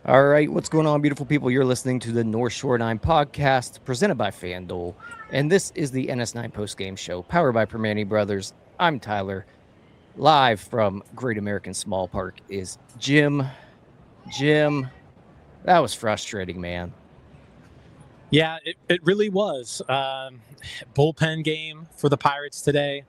All right, what's going on, beautiful people? You're listening to the North Shore 9 podcast presented by FanDuel, and this is the NS9 postgame show powered by Permani Brothers. I'm Tyler. Live from Great American Small Park is Jim. Jim, that was frustrating, man. Yeah, it really was. Bullpen game for the Pirates today.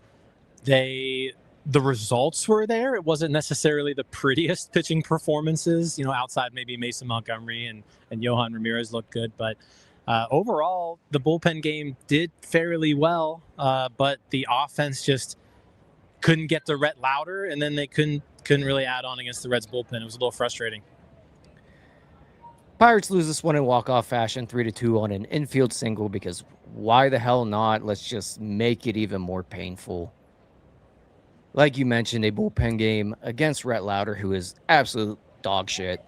The results were there. It wasn't necessarily the prettiest pitching performances, outside maybe Mason Montgomery and Yohan Ramirez looked good. But overall, the bullpen game did fairly well, but the offense just couldn't get to Rhett Louder, and then they couldn't really add on against the Reds bullpen. It was a little frustrating. Pirates lose this one in walk-off fashion, 3-2 on an infield single, because why the hell not? Let's just make it even more painful. Like you mentioned, a bullpen game against Rhett Louder, who is absolute dog shit.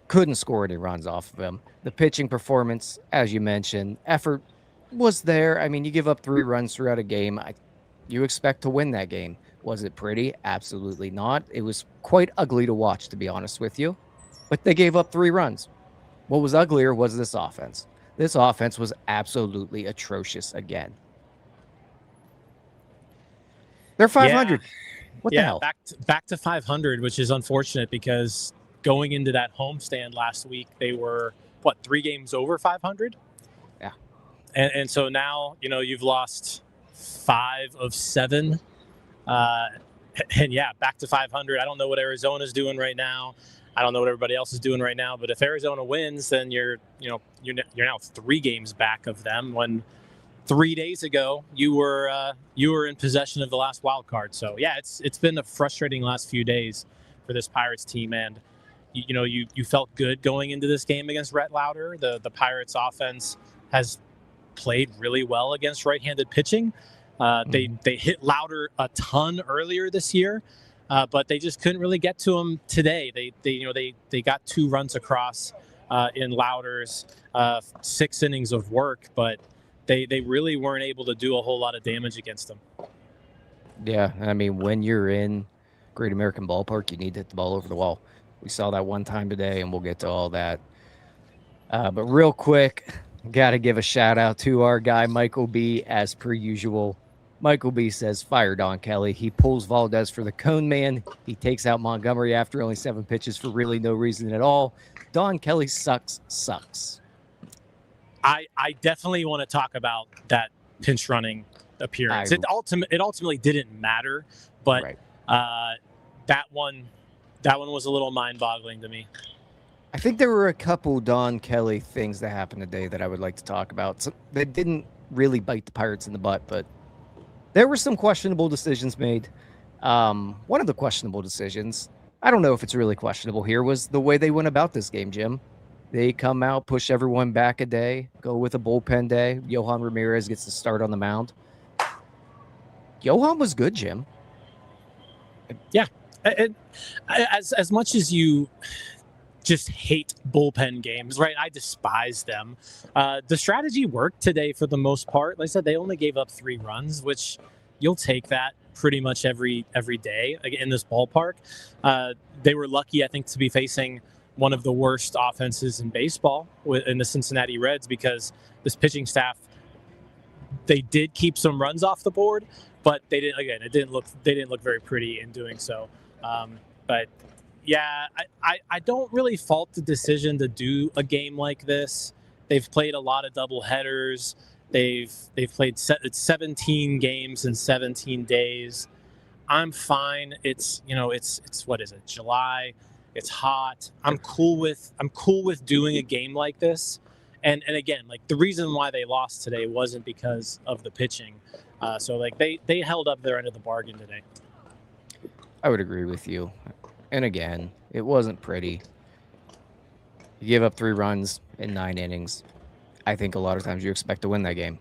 Couldn't score any runs off of him. The pitching performance, as you mentioned, effort was there. I mean, you give up 3 runs throughout a game. You expect to win that game. Was it pretty? Absolutely not. It was quite ugly to watch, to be honest with you. But they gave up 3 runs. What was uglier was this offense. This offense was absolutely atrocious again. They're 500. Yeah. What the hell? Back to 500, which is unfortunate because going into that homestand last week, they were, 3 games over 500? Yeah. And so now, you've lost 5 of 7. And yeah, back to 500. I don't know what Arizona's doing right now. I don't know what everybody else is doing right now, but if Arizona wins, then you're now 3 games back of them. When 3 days ago you were in possession of the last wild card. So yeah, it's been a frustrating last few days for this Pirates team, and you felt good going into this game against Rhett Louder. The Pirates offense has played really well against right-handed pitching. They hit Louder a ton earlier this year. But they just couldn't really get to him today. They got 2 runs across in Louder's 6 innings of work, but they really weren't able to do a whole lot of damage against him. Yeah, I mean, when you're in Great American Ballpark, you need to hit the ball over the wall. We saw that one time today, and we'll get to all that. But real quick, got to give a shout out to our guy Michael B. As per usual. Michael B. says, fire Don Kelly. He pulls Valdez for the cone man. He takes out Montgomery after only 7 pitches for really no reason at all. Don Kelly sucks. I definitely want to talk about that pinch running appearance. It ultimately didn't matter, but right. that one was a little mind-boggling to me. I think there were a couple Don Kelly things that happened today that I would like to talk about. So they didn't really bite the Pirates in the butt, but there were some questionable decisions made. One of the questionable decisions, I don't know if it's really questionable here, was the way they went about this game, Jim. They come out, push everyone back a day, go with a bullpen day. Yohan Ramirez gets to start on the mound. Yohan was good, Jim. Yeah. As much as you just hate bullpen games, right? I despise them. The strategy worked today for the most part. Like I said, they only gave up 3 runs, which you'll take that pretty much every day in this ballpark. They were lucky, I think, to be facing one of the worst offenses in baseball in the Cincinnati Reds, because this pitching staff, they did keep some runs off the board, but they didn't look very pretty in doing so. But yeah, I don't really fault the decision to do a game like this. They've played a lot of double headers. They've played 17 games in 17 days. I'm fine. It's what is it? July. It's hot. I'm cool with doing a game like this. And again, like, the reason why they lost today wasn't because of the pitching. So like they held up their end of the bargain today. I would agree with you. And again, it wasn't pretty. You give up 3 runs in 9 innings. I think a lot of times you expect to win that game.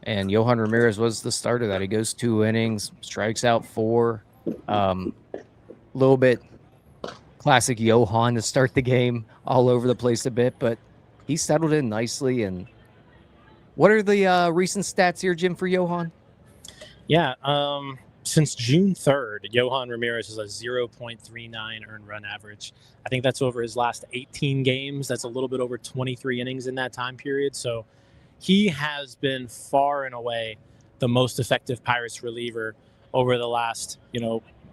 And Yohan Ramirez was the start of that. He goes 2 innings, strikes out 4. Little bit classic Yohan to start the game, all over the place a bit, but he settled in nicely. And what are the recent stats here, Jim, for Yohan? Yeah, since June 3rd, Yohan Ramirez is a 0.39 earned run average. I think that's over his last 18 games. That's a little bit over 23 innings in that time period. So he has been far and away the most effective Pirates reliever over the last,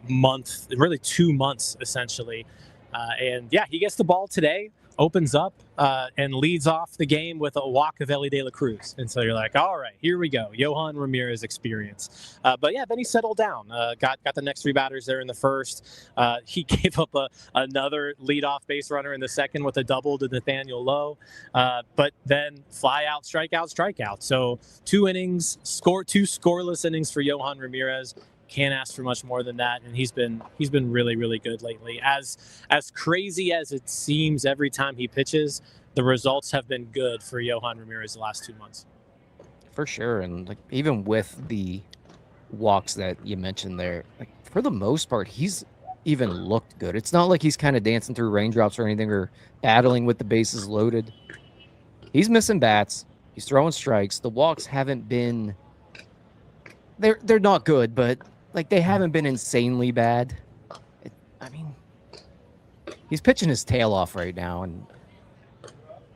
month, really 2 months, essentially. And yeah, he gets the ball today, opens up and leads off the game with a walk of Ellie De La Cruz. And so you're like, all right, here we go. Yohan Ramirez experience. But yeah, then he settled down, got the next 3 batters there in the first. He gave up another leadoff base runner in the second with a double to Nathaniel Lowe. But then fly out, strikeout. So 2 innings, 2 scoreless innings for Yohan Ramirez. Can't ask for much more than that, and he's been really, really good lately. As crazy as it seems every time he pitches, the results have been good for Yohan Ramirez the last 2 months. For sure, and like even with the walks that you mentioned there, like for the most part, he's even looked good. It's not like he's kind of dancing through raindrops or anything or battling with the bases loaded. He's missing bats. He's throwing strikes. The walks haven't been. They're not good, but like they haven't been insanely bad. He's pitching his tail off right now, and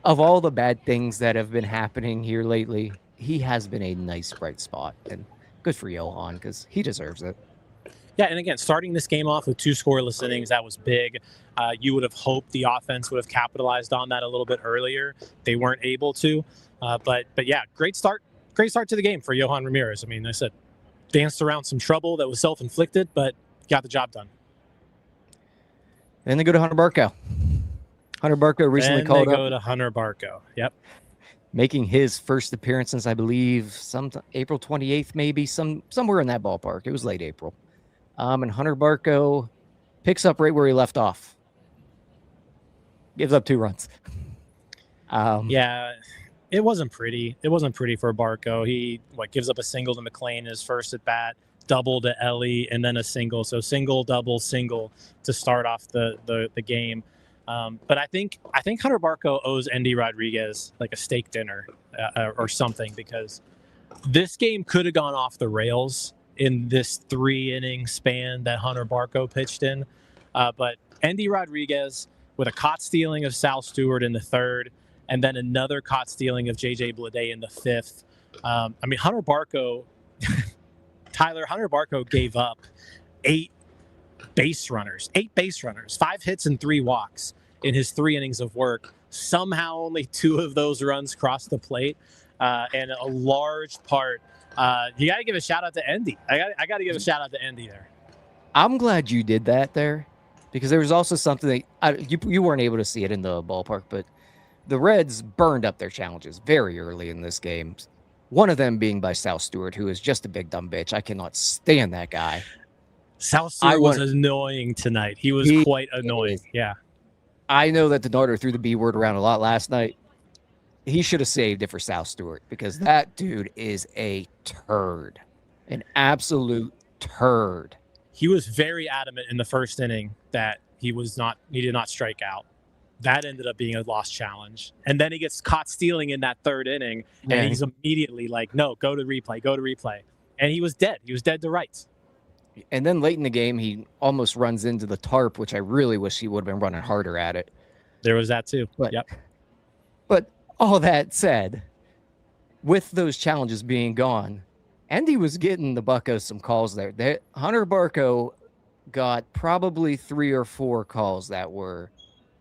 of all the bad things that have been happening here lately, he has been a nice bright spot, and good for Yohan because he deserves it. Yeah, and again, starting this game off with 2 scoreless innings, that was big. You would have hoped the offense would have capitalized on that a little bit earlier. They weren't able to, but yeah, great start to the game for Yohan Ramirez. I mean, I said, danced around some trouble that was self-inflicted, but got the job done. Then they go to Hunter Barco. Hunter Barco recently called up. They go to Hunter Barco. Yep. Making his first appearance since, I believe, April 28th, maybe, somewhere in that ballpark. It was late April. And Hunter Barco picks up right where he left off. Gives up 2 runs. Yeah, it wasn't pretty. It wasn't pretty for Barco. He gives up a single to McLean in his first at bat, double to Ellie, and then a single. So single, double, single to start off the game. But I think Hunter Barco owes Endy Rodriguez like a steak dinner or something, because this game could have gone off the rails in this 3-inning span that Hunter Barco pitched in. But Endy Rodriguez with a caught stealing of Sal Stewart in the 3rd, and then another caught stealing of J.J. Bleday in the 5th. Hunter Barco gave up 8 base runners, 5 hits and 3 walks in his 3 innings of work. Somehow only 2 of those runs crossed the plate. And a large part, you got to give a shout out to Endy. I got to give a shout out to Endy there. I'm glad you did that there, because there was also something that you weren't able to see it in the ballpark, but the Reds burned up their challenges very early in this game. One of them being by Sal Stewart, who is just a big dumb bitch. I cannot stand that guy. Sal Stewart was annoying tonight. He was quite annoying. Yeah. I know that the Darter threw the B word around a lot last night. He should have saved it for Sal Stewart, because that dude is a turd. An absolute turd. He was very adamant in the first inning that he did not strike out. That ended up being a lost challenge. And then he gets caught stealing in that 3rd inning, and he's immediately like, no, go to replay. And he was dead. He was dead to rights. And then late in the game, he almost runs into the tarp, which I really wish he would have been running harder at it. There was that too. But all that said, with those challenges being gone, Endy was getting the Buccos some calls there. Hunter Barco got probably 3 or 4 calls that were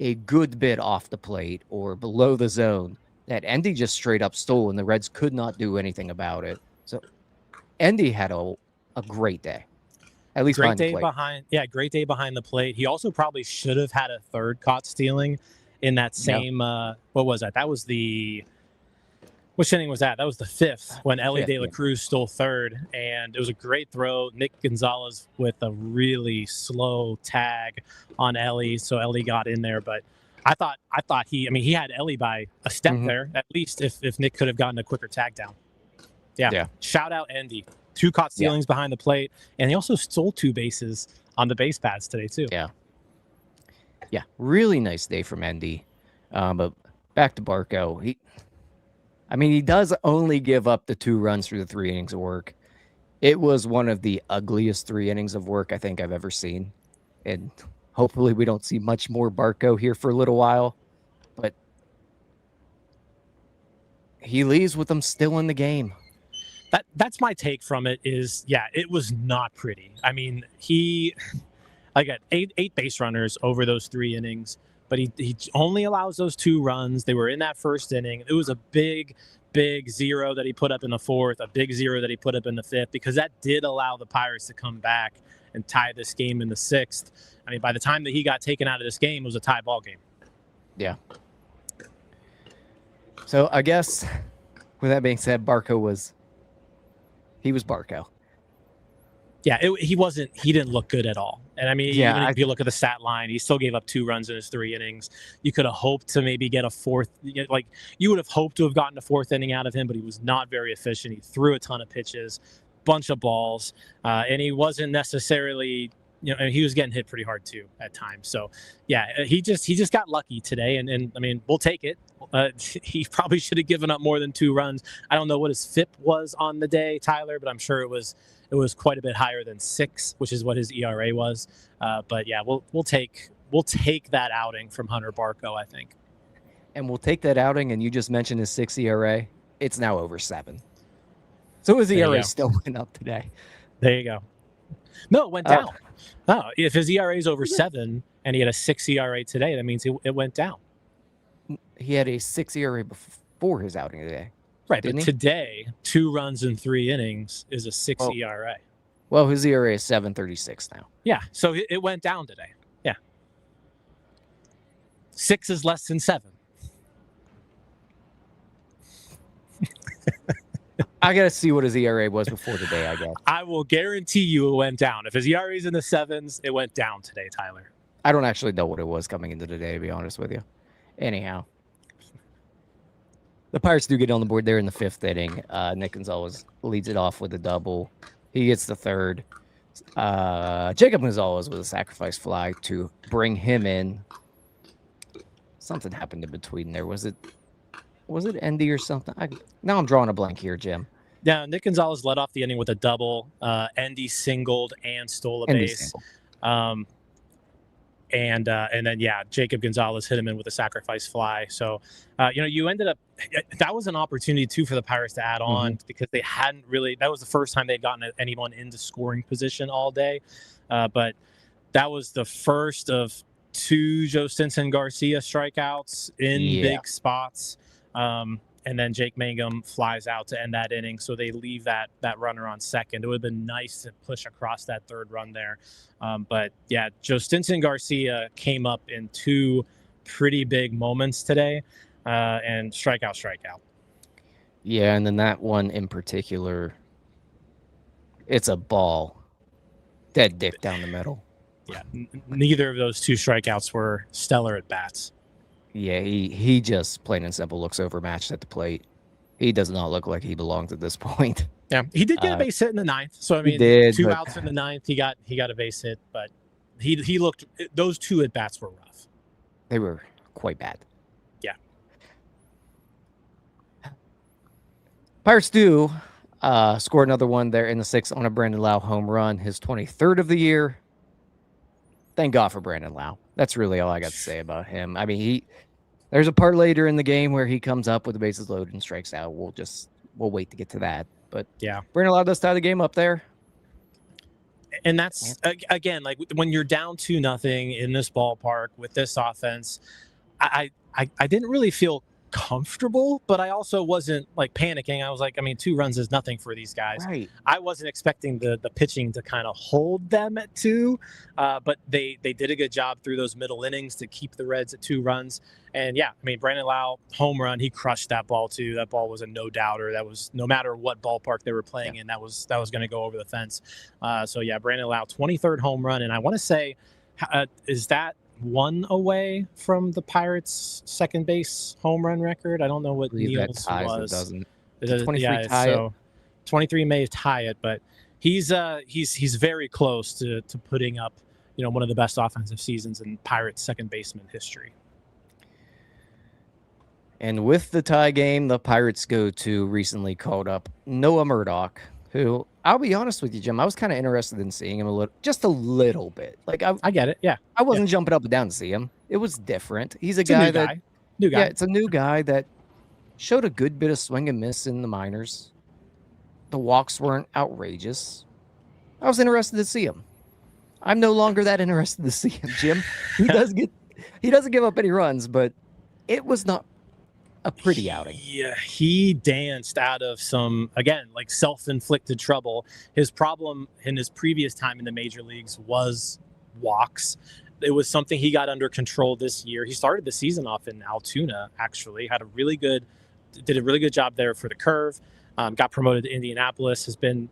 a good bit off the plate or below the zone that Endy just straight up stole, and the Reds could not do anything about it. So Endy had a great day. At least great day behind the plate. He also probably should have had a 3rd caught stealing in that same what was that? That was which inning was that? That was the 5th when Ellie De La Cruz stole 3rd, and it was a great throw. Nick Gonzalez with a really slow tag on Ellie, so Ellie got in there. But I thought he had Ellie by a step there, at least if Nick could have gotten a quicker tag down. Yeah. Shout out Endy. 2 caught stealings behind the plate, and he also stole 2 bases on the base paths today too. Yeah, really nice day from Endy. But back to Barco. He does only give up the 2 runs through the 3 innings of work. It was one of the ugliest 3 innings of work I think I've ever seen. And hopefully we don't see much more Barco here for a little while. But he leaves with them still in the game. That's my take from it is, yeah, it was not pretty. I mean, he got eight base runners over those 3 innings, but he only allows those 2 runs. They were in that first inning. It was a big 0 that he put up in the 4th, a big 0 that he put up in the 5th, because that did allow the Pirates to come back and tie this game in the 6th. I mean, by the time that he got taken out of this game, it was a tie ball game. Yeah. So I guess with that being said, Barco was Barco. Yeah, he didn't look good at all. And I mean, even if you look at the stat line, he still gave up 2 runs in his 3 innings. You could have hoped to maybe get a 4th, like you would have hoped to have gotten a 4th inning out of him, but he was not very efficient. He threw a ton of pitches, bunch of balls, and he wasn't necessarily, he was getting hit pretty hard too at times. So yeah, he just got lucky today, and I mean, we'll take it. He probably should have given up more than 2 runs. I don't know what his FIP was on the day, Tyler, but I'm sure it was quite a bit higher than 6, which is what his ERA was. But yeah, we'll take that outing from Hunter Barco, I think. And we'll take that outing. And you just mentioned his 6 ERA. It's now over 7. So his ERA still went up today. There you go. No, it went down. No, if his ERA is over 7 and he had a 6 ERA today, that means it went down. He had a 6 ERA before his outing today. Right, but today, 2 runs in 3 innings is a 6 ERA. Well, his ERA is 7.36 now. Yeah, so it went down today. Yeah. 6 is less than 7. I got to see what his ERA was before today, I guess. I will guarantee you it went down. If his ERA is in the 7s, it went down today, Tyler. I don't actually know what it was coming into today, to be honest with you. Anyhow. The Pirates do get on the board there in the 5th inning. Nick Gonzalez leads it off with a double. He gets the 3rd. Jacob Gonzalez with a sacrifice fly to bring him in. Something happened in between there. Was it Endy or something? Now I'm drawing a blank here, Jim. Yeah, Nick Gonzalez led off the inning with a double. Endy singled and stole a base. And then, Jacob Gonzalez hit him in with a sacrifice fly. So, you ended up – that was an opportunity, too, for the Pirates to add on because they hadn't really – that was the first time they'd gotten anyone into scoring position all day. But that was the first of 2 Jhostynxon Garcia strikeouts in big spots. And then Jake Mangum flies out to end that inning. So they leave that runner on second. It would have been nice to push across that 3rd run there. But yeah, Jhostynxon Garcia came up in 2 pretty big moments today and strikeout. Yeah, and then that one in particular, it's a ball. Dead dick down the middle. Yeah, neither of those 2 strikeouts were stellar at bats. Yeah, he just plain and simple looks overmatched at the plate. He does not look like he belongs at this point. Yeah, he did get a base hit in the 9th. So I mean, 2 outs in the 9th, he got a base hit, but he looked. Those 2 at bats were rough. They were quite bad. Yeah. Pirates do score another one there in the 6th on a Brandon Lau home run, his 23rd of the year. Thank God for Brandon Lau. That's really all I got to say about him. I mean, there's a part later in the game where he comes up with the bases loaded and strikes out. We'll wait to get to that. But yeah, Brandon Lau does tie the game up there. And that's again, like when you're down 2-0 in this ballpark with this offense, I didn't really feel comfortable, but I also wasn't like panicking. I was like, I mean, 2 runs is nothing for these guys. Right. I wasn't expecting the pitching to kind of hold them at 2, but they did a good job through those middle innings to keep the Reds at 2 runs. And yeah, I mean, Brandon Lau home run, he crushed that ball too. That ball was a no doubter. That was no matter what ballpark they were playing in, that was going to go over the fence. So yeah, Brandon Lau 23rd home run, and I want to say, is that 1 away from the Pirates' second base home run record? I don't know what Neal's was. It doesn't. 23 tie so 23 may tie it, but he's very close to putting up one of the best offensive seasons in Pirates second baseman history. And with the tie game, the Pirates go to recently called up Noah Murdock, who, I'll be honest with you, Jim, I was kind of interested in seeing him just a little bit. Like I get it. Yeah. I wasn't jumping up and down to see him. It was different. He's a It's a guy new that, guy. New guy. yeah, it's a new guy that showed a good bit of swing and miss in the minors. The walks weren't outrageous. I was interested to see him. I'm no longer that interested to see him, Jim. He doesn't give up any runs, but it was not a pretty outing. Yeah, he danced out of some, again, like self-inflicted trouble. His problem in his previous time in the major leagues was walks. It was something he got under control this year. He started the season off in Altoona, actually, did a really good job there for the Curve. Got promoted to Indianapolis, has been,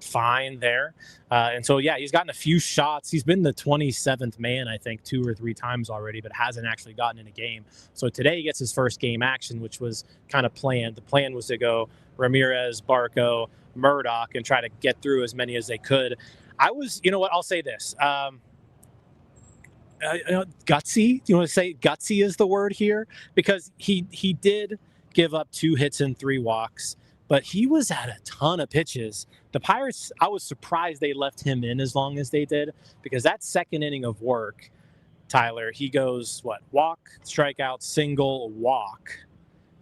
fine there. And so, yeah, he's gotten a few shots. He's been the 27th man, I think, 2 or 3 times already, but hasn't actually gotten in a game. So today he gets his first game action, which was kind of planned. The plan was to go Ramirez, Barco, Murdoch, and try to get through as many as they could. I'll say this. Gutsy. Do you want to say gutsy is the word here? Because he did give up 2 hits and 3 walks, but he was at a ton of pitches. The Pirates, I was surprised they left him in as long as they did, because that second inning of work, Tyler, he goes, walk, strikeout, single, walk,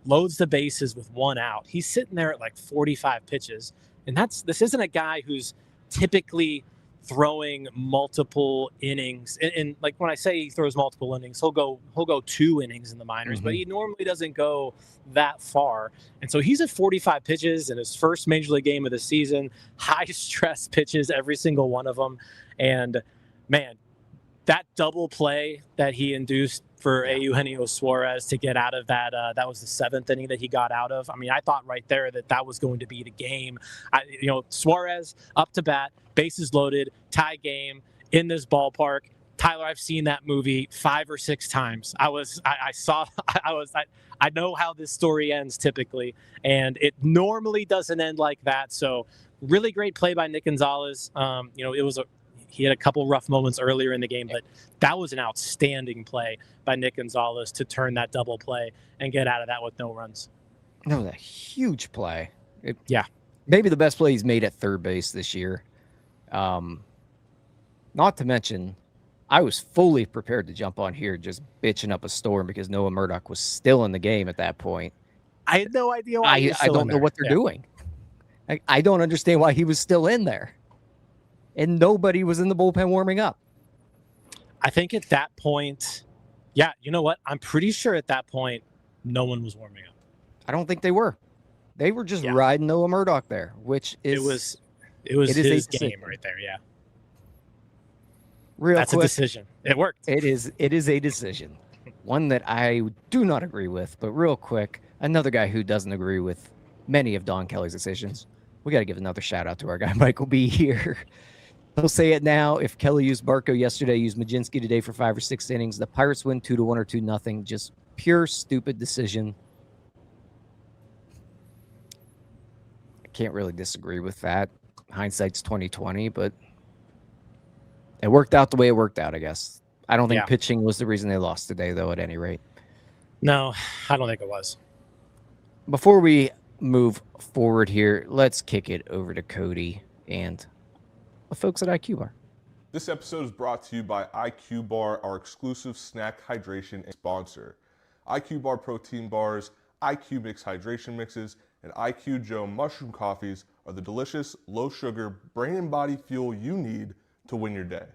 loads the bases with 1 out. He's sitting there at like 45 pitches. And this isn't a guy who's typically throwing multiple innings. And like when I say he throws multiple innings, he'll go 2 innings in the minors, but he normally doesn't go that far. And so he's at 45 pitches in his first major league game of the season, high stress pitches, every single one of them. And man, that double play that he induced for Eugenio Suarez to get out of that was the 7th inning that he got out of. I mean, I thought right there that was going to be the game. Suarez up to bat, bases loaded, tie game in this ballpark. Tyler, I've seen that movie 5 or 6 times. I know how this story ends typically, and it normally doesn't end like that. So really great play by Nick Gonzalez. He had a couple rough moments earlier in the game, but that was an outstanding play by Nick Gonzalez to turn that double play and get out of that with no runs. That was a huge play. Maybe the best play he's made at third base this year. Not to mention, I was fully prepared to jump on here just bitching up a storm because Noah Murdoch was still in the game at that point. I had no idea why. I don't know what they're doing. I don't understand why he was still in there. And nobody was in the bullpen warming up. I think at that point, yeah, you know what? I'm pretty sure at that point, no one was warming up. I don't think they were. They were just riding Noah Murdoch there, which is... It was his game right there, yeah. That's a decision. It worked. It is a decision. One that I do not agree with, but real quick, another guy who doesn't agree with many of Don Kelly's decisions. We got to give another shout out to our guy, Michael B. here. He'll say it now. If Kelly used Barco yesterday, used Majinski today for 5 or 6 innings, the Pirates win 2-1 or 2-0. Just pure stupid decision. I can't really disagree with that. Hindsight's 20/20, but it worked out the way it worked out, I guess. I don't think pitching was the reason they lost today, though, at any rate. No, I don't think it was. Before we move forward here, let's kick it over to Cody and the folks at IQ Bar. This episode is brought to you by IQ Bar, our exclusive snack hydration sponsor. IQ Bar protein bars, IQ Mix hydration mixes, and IQ Joe mushroom coffees are the delicious, low-sugar, brain and body fuel you need to win your day.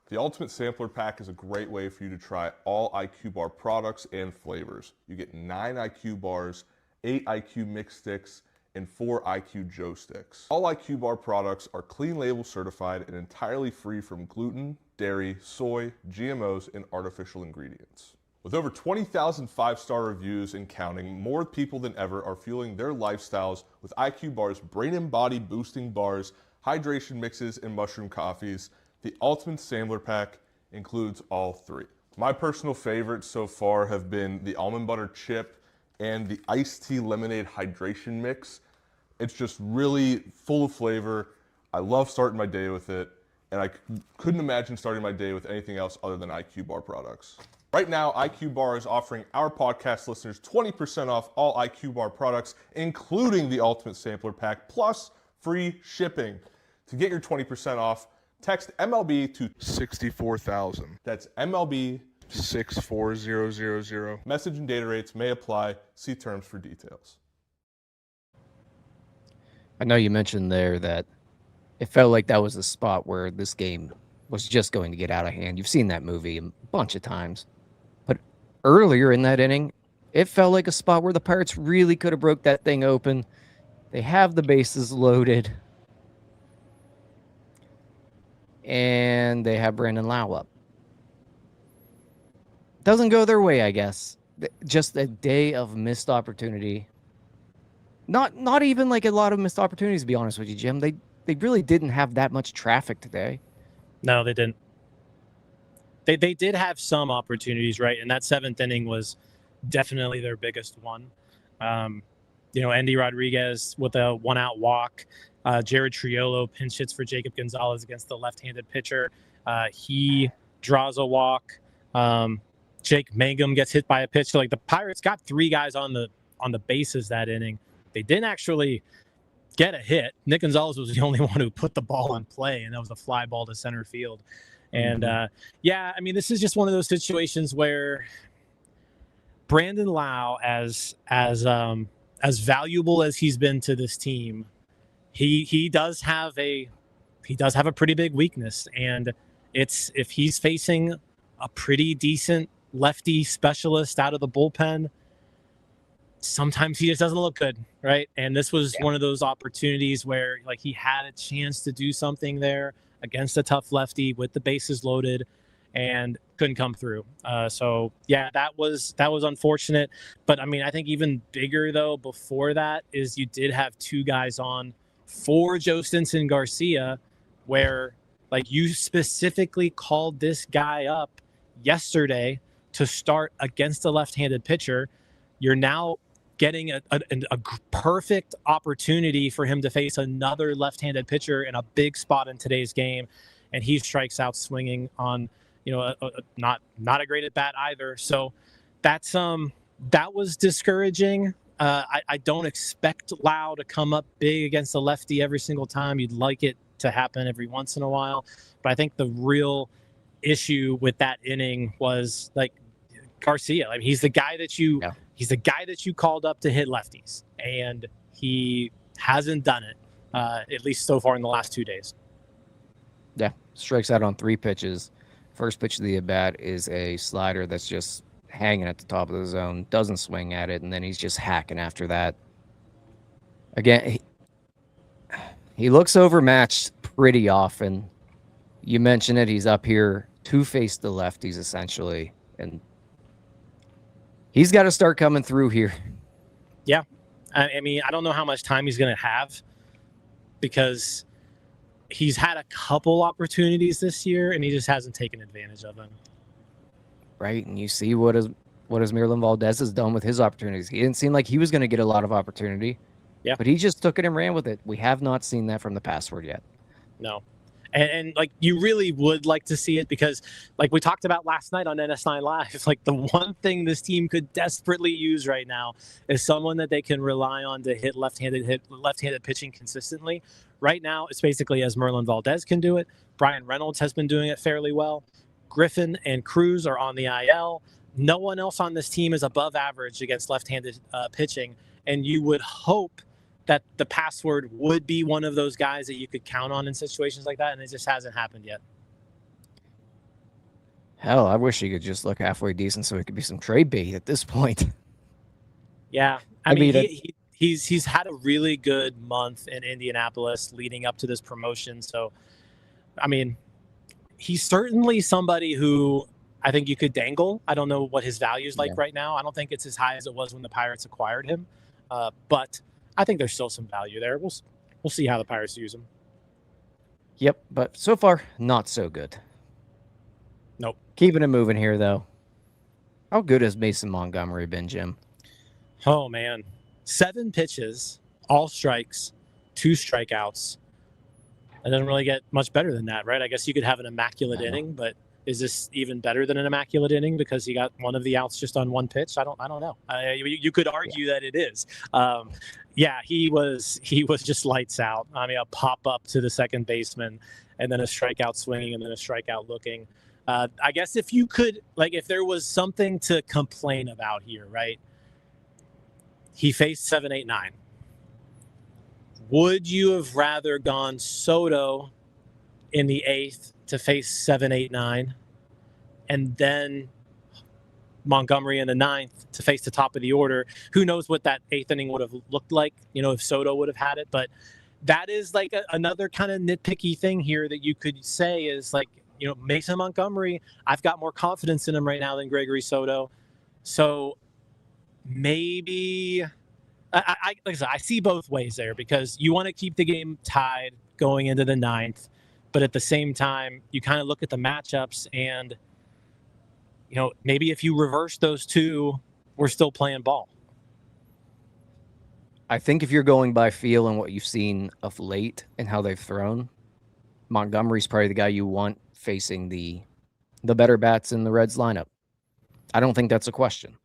The Ultimate Sampler Pack is a great way for you to try all IQ Bar products and flavors. You get 9 IQ bars, 8 IQ Mix sticks, and 4 IQ Joe sticks. All IQ Bar products are clean label certified and entirely free from gluten, dairy, soy, GMOs, and artificial ingredients. With over 20,000 5-star reviews and counting, more people than ever are fueling their lifestyles with IQ Bar's brain and body boosting bars, hydration mixes, and mushroom coffees. The Ultimate Sampler Pack includes all 3. My personal favorites so far have been the almond butter chip and the iced tea lemonade hydration mix. It's just really full of flavor. I love starting my day with it, and I couldn't imagine starting my day with anything else other than IQ Bar products. Right now, IQ Bar is offering our podcast listeners 20% off all IQ Bar products, including the Ultimate Sampler Pack, plus free shipping. To get your 20% off, text MLB to 64,000. That's MLB 64000. Message and data rates may apply. See terms for details. I know you mentioned there that it felt like that was a spot where this game was just going to get out of hand. You've seen that movie a bunch of times. But earlier in that inning, it felt like a spot where the Pirates really could have broke that thing open. They have the bases loaded. And they have Brandon Lau up. Doesn't go their way, I guess. Just a day of missed opportunity. Not even like a lot of missed opportunities, to be honest with you, Jim. They really didn't have that much traffic today. No, they didn't. They did have some opportunities, right? And that seventh inning was definitely their biggest one. Andy Rodriguez with a one-out walk. Jared Triolo pinch hits for Jacob Gonzalez against the left-handed pitcher. He draws a walk. Jake Mangum gets hit by a pitch. So, like, the Pirates got three guys on the bases that inning. They didn't actually get a hit. Nick Gonzalez was the only one who put the ball in play, and that was a fly ball to center field. And this is just one of those situations where Brandon Lau, as valuable as he's been to this team, he does have a pretty big weakness, and it's if he's facing a pretty decent lefty specialist out of the bullpen, sometimes he just doesn't look good, right? And this was one of those opportunities where, like, he had a chance to do something there against a tough lefty with the bases loaded and couldn't come through. That was unfortunate. But I mean, I think even bigger though before that is you did have two guys on for Jhostynxon Garcia, where, like, you specifically called this guy up yesterday to start against a left-handed pitcher. You're now getting a perfect opportunity for him to face another left-handed pitcher in a big spot in today's game, and he strikes out swinging on, not a great at bat either. So that was discouraging. I don't expect Lau to come up big against the lefty every single time. You'd like it to happen every once in a while, but I think the real issue with that inning was, like, Garcia. I mean, he's the guy that you called up to hit lefties, and he hasn't done it, at least so far in the last 2 days. Yeah, strikes out on 3 pitches. First pitch of the at-bat is a slider that's just hanging at the top of the zone, doesn't swing at it, and then he's just hacking after that. Again, he looks overmatched pretty often. You mentioned it, he's up here to face the lefties, essentially, and he's got to start coming through here. Yeah. I mean, I don't know how much time he's going to have, because he's had a couple opportunities this year and he just hasn't taken advantage of them. Right. And you see what Esmerlyn Valdez has done with his opportunities. He didn't seem like he was going to get a lot of opportunity. Yeah. But he just took it and ran with it. We have not seen that from the password yet. No. And like, you really would like to see it, because, like we talked about last night on NS9 Live, it's like the one thing this team could desperately use right now is someone that they can rely on to hit left-handed pitching consistently. Right now, it's basically Esmerlyn Valdez can do it. Brian Reynolds has been doing it fairly well. Griffin and Cruz are on the IL. No one else on this team is above average against left-handed pitching, and you would hope that the password would be one of those guys that you could count on in situations like that, and it just hasn't happened yet. Hell, I wish he could just look halfway decent so it could be some trade bait at this point. Yeah, I mean he's had a really good month in Indianapolis leading up to this promotion. So, I mean, he's certainly somebody who I think you could dangle. I don't know what his value is like right now. I don't think it's as high as it was when the Pirates acquired him, but I think there's still some value there. We'll see how the Pirates use him. Yep, but so far, not so good. Nope. Keeping it moving here, though. How good has Mason Montgomery been, Jim? Oh, man. 7 pitches, all strikes, 2 strikeouts. It doesn't really get much better than that, right? I guess you could have an immaculate inning, but Is this even better than an immaculate inning because he got one of the outs just on one pitch? I don't know. You could argue that it is. He was just lights out. I mean, a pop up to the second baseman, and then a strikeout swinging, and then a strikeout looking. I guess if you could, if there was something to complain about here, right? He faced 7, 8, 9. Would you have rather gone Soto in the 8th to face 7, 8, 9, and then Montgomery in the 9th to face the top of the order? Who knows what that 8th inning would have looked like, if Soto would have had it. But that is another kind of nitpicky thing here that you could say is Mason Montgomery, I've got more confidence in him right now than Gregory Soto. So maybe like I said, I see both ways there, because you want to keep the game tied going into the 9th. But at the same time, you kind of look at the matchups and, maybe if you reverse those two, we're still playing ball. I think if you're going by feel and what you've seen of late and how they've thrown, Montgomery's probably the guy you want facing the better bats in the Reds lineup. I don't think that's a question.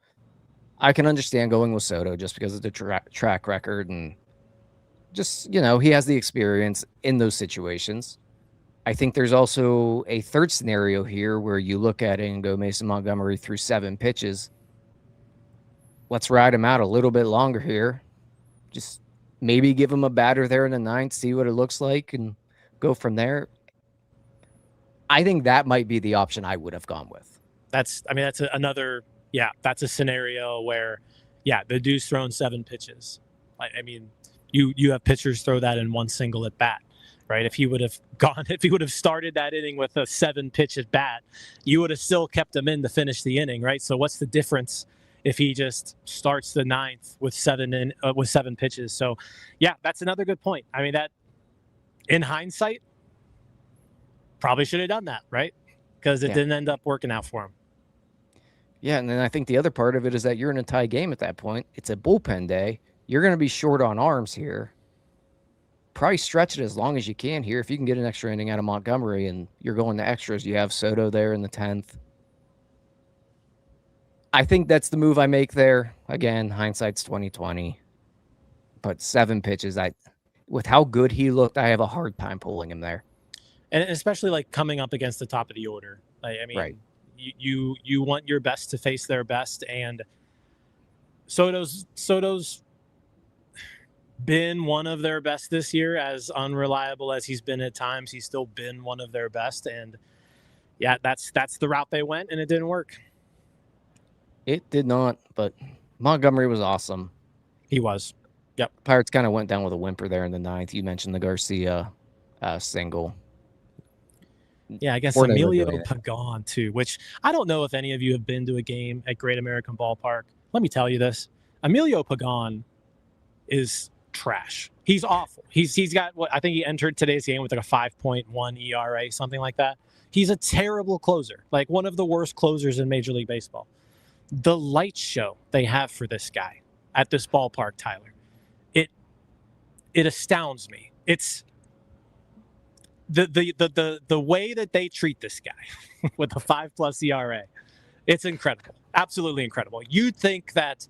I can understand going with Soto just because of the track record and just, he has the experience in those situations. I think there's also a third scenario here where you look at it and go, Mason Montgomery threw 7 pitches. Let's ride him out a little bit longer here. Just maybe give him a batter there in the 9th, see what it looks like, and go from there. I think that might be the option I would have gone with. That's a scenario where, the dude's thrown 7 pitches. I mean, you have pitchers throw that in one single at bat. Right? If he would have started that inning with a 7-pitch at bat, you would have still kept him in to finish the inning, right? So what's the difference if he just starts the 9th with 7 pitches? So, that's another good point. I mean, that in hindsight, probably should have done that, right? Because it didn't end up working out for him. Yeah, and then I think the other part of it is that you're in a tie game at that point. It's a bullpen day. You're going to be short on arms here. Probably stretch it as long as you can here. If you can get an extra inning out of Montgomery and you're going to extras, you have Soto there in the 10th. I think that's the move I make there. Again, hindsight's 20/20. But 7 pitches, with how good he looked, I have a hard time pulling him there. And especially coming up against the top of the order. Right. You want your best to face their best, and Soto's been one of their best this year. As unreliable as he's been at times, he's still been one of their best. And that's the route they went, and it didn't work. It did not, but Montgomery was awesome. He was. Yep. Pirates kind of went down with a whimper there in the 9th. You mentioned the Garcia single. Yeah, I guess Emilio Pagan too, which I don't know if any of you have been to a game at Great American Ballpark. Let me tell you this. Emilio Pagan is trash. He's awful. He's got I think he entered today's game with a 5.1 ERA, something like that. He's a terrible closer, one of the worst closers in Major League Baseball. The light show they have for this guy at this ballpark, Tyler, it astounds me. It's the way that they treat this guy with a 5+ ERA. It's incredible. Absolutely incredible. You'd think that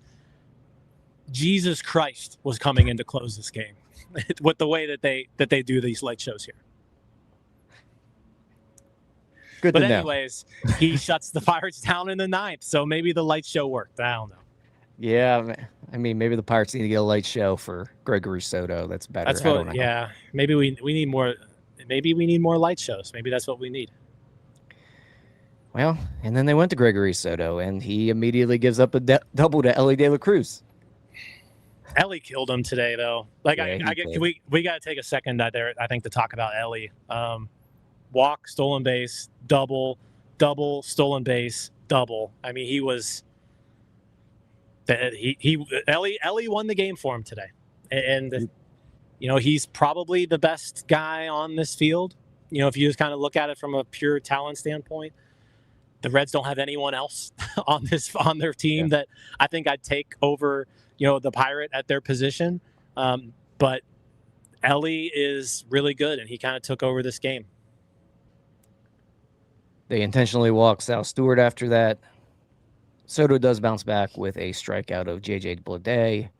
Jesus Christ was coming in to close this game with the way that they do these light shows here. Good but to anyways, he shuts the Pirates down in the 9th, so maybe the light show worked. I don't know. Yeah, I mean, maybe the Pirates need to get a light show for Gregory Soto. That's better. That's what. Yeah, maybe we need more. Maybe we need more light shows. Maybe that's what we need. Well, and then they went to Gregory Soto, and he immediately gives up a double to Ellie De La Cruz. Ellie killed him today, though. We got to take a second there, I think, to talk about Ellie. Walk, stolen base, double, stolen base, double. I mean, Ellie won the game for him today, and he's probably the best guy on this field. If you just kind of look at it from a pure talent standpoint, the Reds don't have anyone else on their team that I think I'd take over, the Pirate at their position. But Ellie is really good, and he kind of took over this game. They intentionally walk Sal Stewart after that. Soto does bounce back with a strikeout of J.J. Bleday.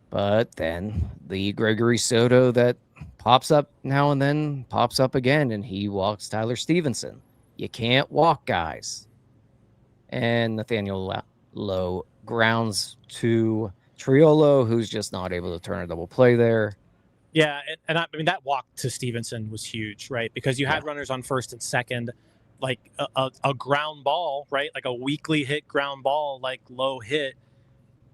But then the Gregory Soto that pops up now and then pops up again, and he walks Tyler Stevenson. You can't walk guys. And Nathaniel Lowe grounds to Triolo, who's just not able to turn a double play there. Yeah, and I mean, that walk to Stevenson was huge, right? Because you had runners on first and second, like a ground ball, right? Like a weakly hit ground ball, like Lowe hit,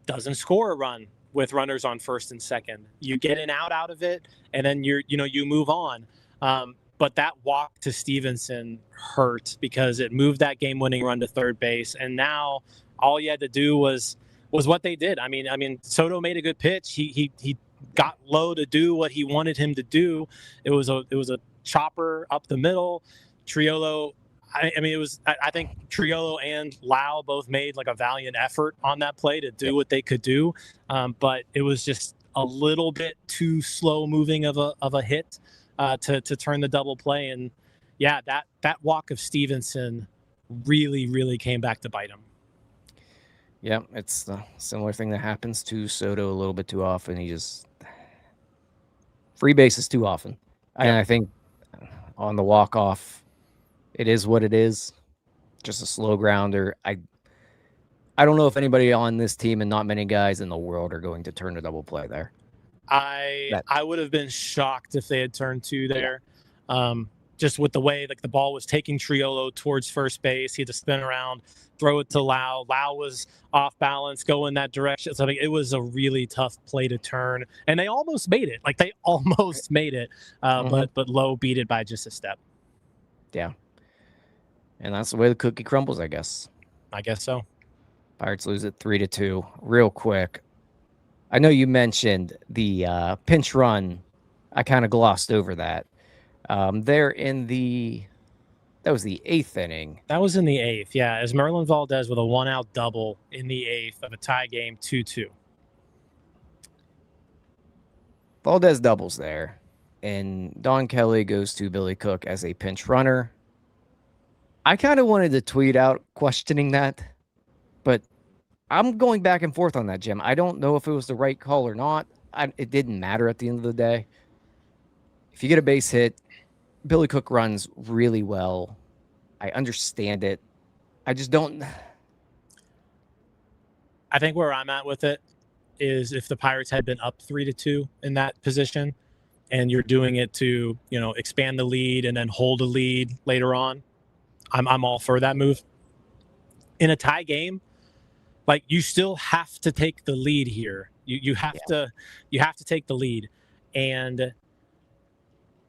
doesn't score a run with runners on first and second. You get an out of it, and then you move on. But that walk to Stevenson hurt because it moved that game-winning run to third base, and now all you had to do was what they did. I mean, Soto made a good pitch. He got Lowe to do what he wanted him to do. It was a chopper up the middle. Triolo. I think Triolo and Lau both made like a valiant effort on that play to do what they could do, but it was just a little bit too slow moving of a hit to turn the double play. And yeah, that walk of Stevenson really came back to bite him. Yeah, it's the similar thing that happens to Soto a little bit too often. He just free bases too often, and I think on the walk off. It is what it is. Just a slow grounder. I don't know if anybody on this team and not many guys in the world are going to turn a double play there. I would have been shocked if they had turned two there. Just with the way like the ball was taking Triolo towards first base. He had to spin around, throw it to Lau. Lau was off balance, go in that direction. So I mean, it was a really tough play to turn. And they almost made it. Like they almost made it. But Lowe beat it by just a step. Yeah. And that's the way the cookie crumbles, I guess. I guess so. Pirates lose it 3-2. Real quick, I know you mentioned the pinch run. I kind of glossed over that. That was the 8th inning. That was in the 8th, yeah. Esmerlyn Valdez with a 1-out double in the 8th of a tie game, 2-2. Valdez doubles there, and Don Kelly goes to Billy Cook as a pinch runner. I kind of wanted to tweet out questioning that, but I'm going back and forth on that, Jim. I don't know if it was the right call or not. It didn't matter at the end of the day. If you get a base hit, Billy Cook runs really well. I understand it. I just don't. I think where I'm at with it is if the Pirates had been up 3-2 in that position and you're doing it to, expand the lead and then hold a lead later on, I'm all for that move. In a tie game, like you still have to take the lead here. You have to take the lead, and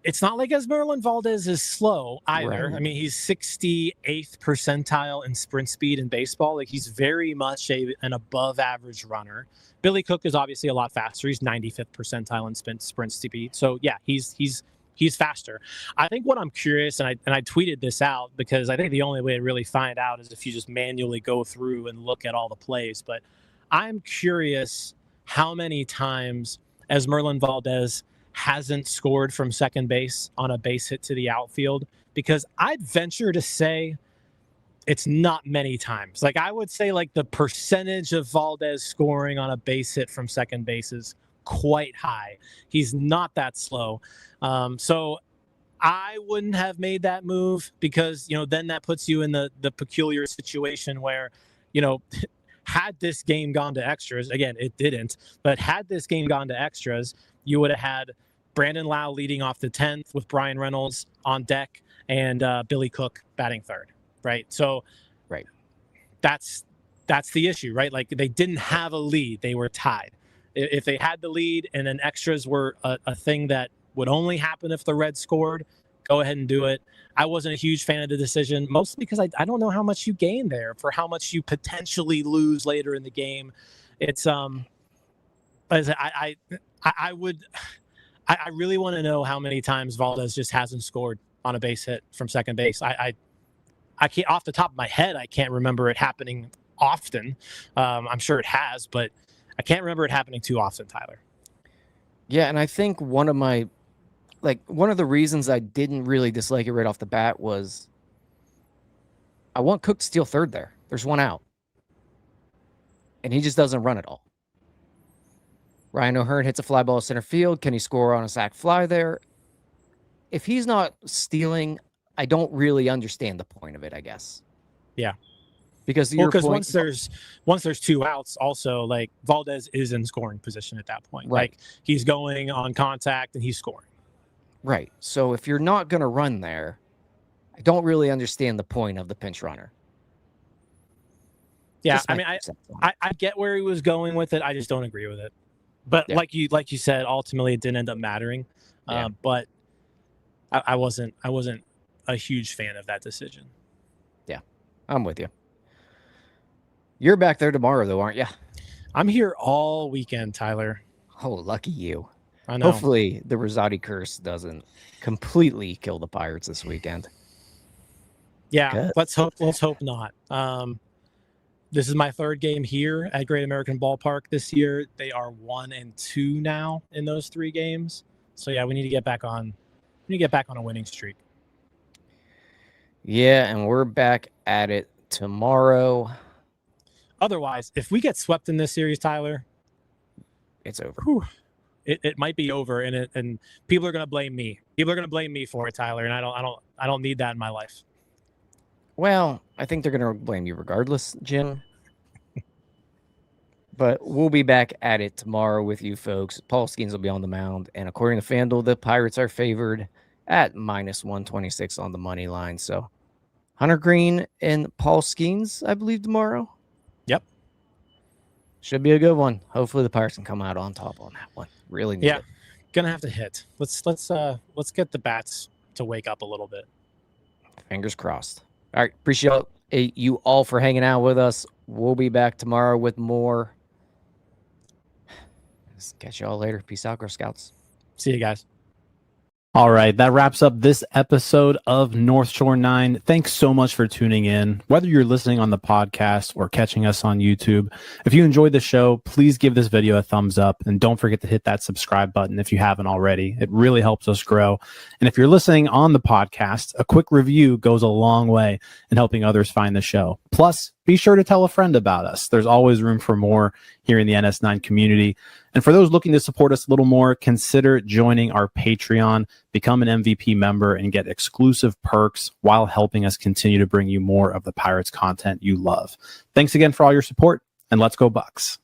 it's not like Esmerlyn Valdez is slow either. Right. I mean, he's 68th percentile in sprint speed in baseball. Like he's very much an above average runner. Billy Cook is obviously a lot faster. He's 95th percentile in sprint speed. So yeah, he's faster. I think what I'm curious, and I tweeted this out because I think the only way to really find out is if you just manually go through and look at all the plays. But I'm curious how many times Esmerlyn Valdez hasn't scored from second base on a base hit to the outfield, because I'd venture to say it's not many times. Like I would say like the percentage of Valdez scoring on a base hit from second base is quite high. He's not that slow. So I wouldn't have made that move because, then that puts you in the peculiar situation where, had this game gone to extras, again, it didn't, but had this game gone to extras, you would have had Brandon Lau leading off the 10th with Brian Reynolds on deck and Billy Cook batting third, right? So right, that's the issue, right? Like they didn't have a lead. They were tied. If they had the lead and then extras were a thing that would only happen if the Reds scored, go ahead and do it. I wasn't a huge fan of the decision, mostly because I don't know how much you gain there for how much you potentially lose later in the game. It's I really want to know how many times Valdez just hasn't scored on a base hit from second base. I can't, off the top of my head, I can't remember it happening often. I'm sure it has, but I can't remember it happening too often, Tyler. Yeah, and I think one of the reasons I didn't really dislike it right off the bat was I want Cook to steal third there. There's one out. And he just doesn't run it all. Ryan O'Hearn hits a fly ball center field. Can he score on a sac fly there? If he's not stealing, I don't really understand the point of it, I guess. Yeah. Because once there's two outs, also like Valdez is in scoring position at that point. Right. Like he's going on contact and he's scoring. Right. So if you're not going to run there, I don't really understand the point of the pinch runner. Yeah, I mean, I get where he was going with it. I just don't agree with it. But like you said, ultimately it didn't end up mattering. But I wasn't a huge fan of that decision. Yeah, I'm with you. You're back there tomorrow, though, aren't you? I'm here all weekend, Tyler. Oh, lucky you. I know. Hopefully the Rosati curse doesn't completely kill the Pirates this weekend. Yeah, let's hope not. This is my third game here at Great American Ballpark this year. They are 1-2 now in those 3 games. So yeah, we need to get back on. We need to get back on a winning streak. Yeah, and we're back at it tomorrow. Otherwise, if we get swept in this series, Tyler, it's over. It might be over, and people are going to blame me. People are going to blame me for it, Tyler, and I don't need that in my life. Well, I think they're going to blame you regardless, Jim. But we'll be back at it tomorrow with you folks. Paul Skeens will be on the mound. And according to FanDuel, the Pirates are favored at -126 on the money line. So Hunter Green and Paul Skeens, I believe, tomorrow. Yep. Should be a good one. Hopefully the Pirates can come out on top on that one. Really need it. Gonna have to hit. Let's get the bats to wake up a little bit. Fingers crossed. All right. Appreciate you all for hanging out with us. We'll be back tomorrow with more. Catch y'all later. Peace out, Girl Scouts. See you guys. All right, that wraps up this episode of North Shore 9. Thanks so much for tuning in. Whether you're listening on the podcast or catching us on YouTube, if you enjoyed the show, please give this video a thumbs up and don't forget to hit that subscribe button if you haven't already. It really helps us grow. And if you're listening on the podcast, a quick review goes a long way in helping others find the show. Plus, be sure to tell a friend about us. There's always room for more here in the NS9 community. And for those looking to support us a little more, consider joining our Patreon, become an MVP member, and get exclusive perks while helping us continue to bring you more of the Pirates content you love. Thanks again for all your support, and let's go Bucks.